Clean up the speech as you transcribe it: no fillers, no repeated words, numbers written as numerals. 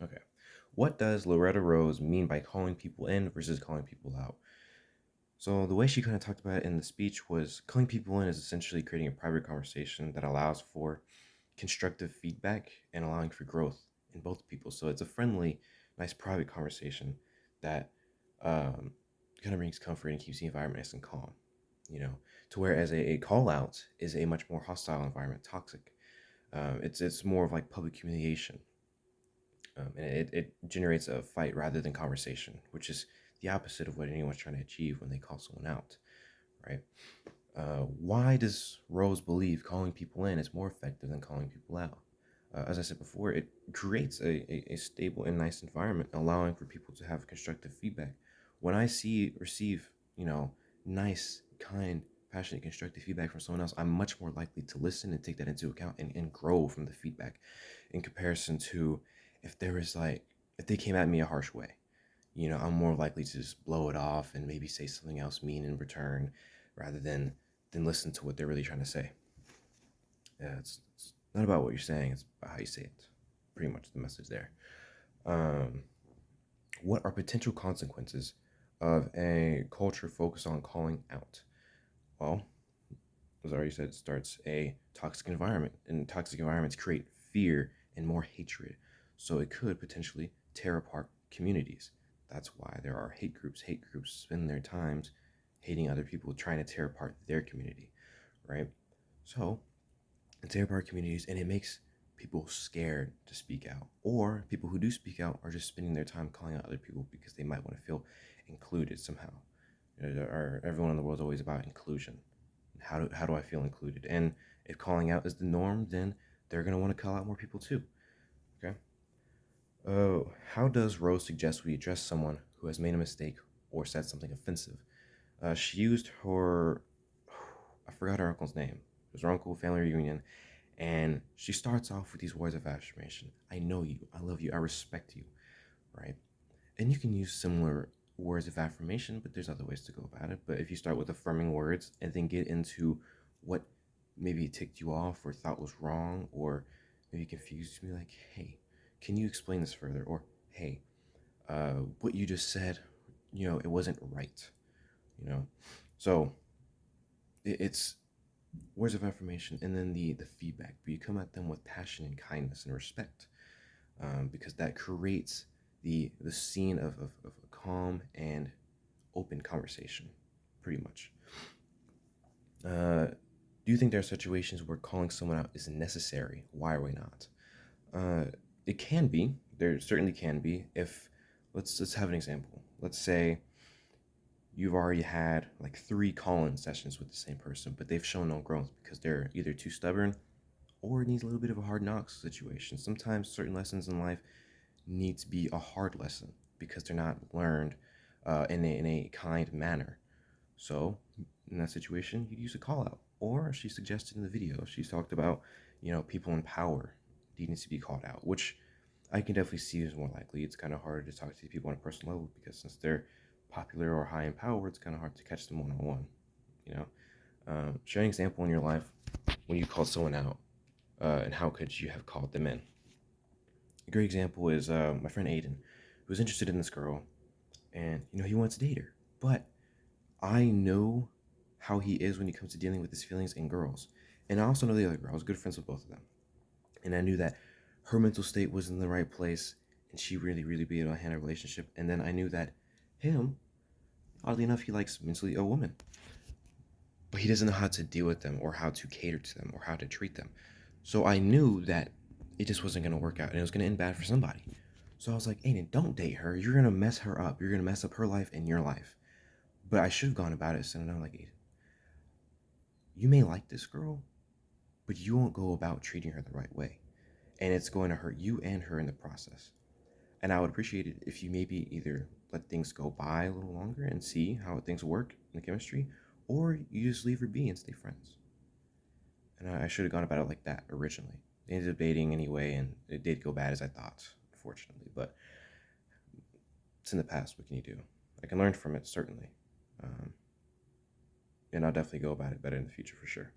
Okay. What does Loretta Rose mean by calling people in versus calling people out? So, the way she kind of talked about it in the speech was calling people in is essentially creating a private conversation that allows for constructive feedback and allowing for growth in both people. So, it's a friendly, nice private conversation that um, kind of brings comfort and keeps the environment nice and calm, you know, to whereas a call out is a much more hostile environment, toxic. It's more of like public humiliation, and it generates a fight rather than conversation, which is the opposite of what anyone's trying to achieve when they call someone out, right? Why does Rose believe calling people in is more effective than calling people out? As I said before, it creates a stable and nice environment, allowing for people to have constructive feedback. When I receive, nice, kind, passionate, constructive feedback from someone else, I'm much more likely to listen and take that into account and grow from the feedback in comparison to if there is like, if they came at me a harsh way, I'm more likely to just blow it off and maybe say something else mean in return rather than listen to what they're really trying to say. Yeah, it's not about what you're saying, it's about how you say it. Pretty much the message there. Um, what are potential consequences of a culture focused on calling out? Well, as I already said, it starts a toxic environment, and toxic environments create fear and more hatred. So it could potentially tear apart communities. That's why there are hate groups. Hate groups spend their times hating other people, trying to tear apart their community, right? So it tear apart communities, and it makes people scared to speak out. Or people who do speak out are just spending their time calling out other people because they might want to feel included somehow. Everyone in the world is always about inclusion. How do I feel included? And if calling out is the norm, then they're gonna want to call out more people too. Okay. How does Rose suggest we address someone who has made a mistake or said something offensive? She used her, I forgot her uncle's name. It was her uncle, family reunion, and she starts off with these words of affirmation. I know you. I love you. I respect you. Right. And you can use similar words of affirmation, but there's other ways to go about it. But if you start with affirming words and then get into what maybe ticked you off or thought was wrong or maybe confused me, like, hey, can you explain this further? Or, hey, what you just said, it wasn't right, you know? So it's words of affirmation and then the feedback, but you come at them with passion and kindness and respect, because that creates the scene of a calm and open conversation, pretty much. Do you think there are situations where calling someone out is necessary? Why are we not? Uh, it can be. There certainly can be. If let's have an example. Let's say you've already had like 3 call-in sessions with the same person, but they've shown no growth because they're either too stubborn or it needs a little bit of a hard knocks situation. Sometimes certain lessons in life need to be a hard lesson because they're not learned in a kind manner. So in that situation, you'd use a call out. Or she suggested in the video, she talked about, people in power needing to be called out, which I can definitely see is more likely. It's kind of harder to talk to people on a personal level because since they're popular or high in power, it's kind of hard to catch them one on one. You know, share an example in your life when you called someone out, and how could you have called them in? A great example is my friend Aiden, who was interested in this girl, and he wants to date her, but I know how he is when it comes to dealing with his feelings in girls. And I also know the other girl. I was good friends with both of them. And I knew that her mental state was in the right place and she really, really be able to handle a relationship. And then I knew that him, oddly enough, he likes mentally ill women. But he doesn't know how to deal with them or how to cater to them or how to treat them. So I knew that it just wasn't going to work out and it was going to end bad for somebody. So I was like, Aiden, don't date her. You're going to mess her up. You're going to mess up her life and your life. But I should have gone about it saying, no, like, Aiden, you may like this girl, but you won't go about treating her the right way. And it's going to hurt you and her in the process. And I would appreciate it if you maybe either let things go by a little longer and see how things work in the chemistry, or you just leave her be and stay friends. And I should have gone about it like that originally. They ended up dating anyway, and it did go bad as I thought, unfortunately. But it's in the past. What can you do? I can learn from it, certainly. Um, and I'll definitely go about it better in the future for sure.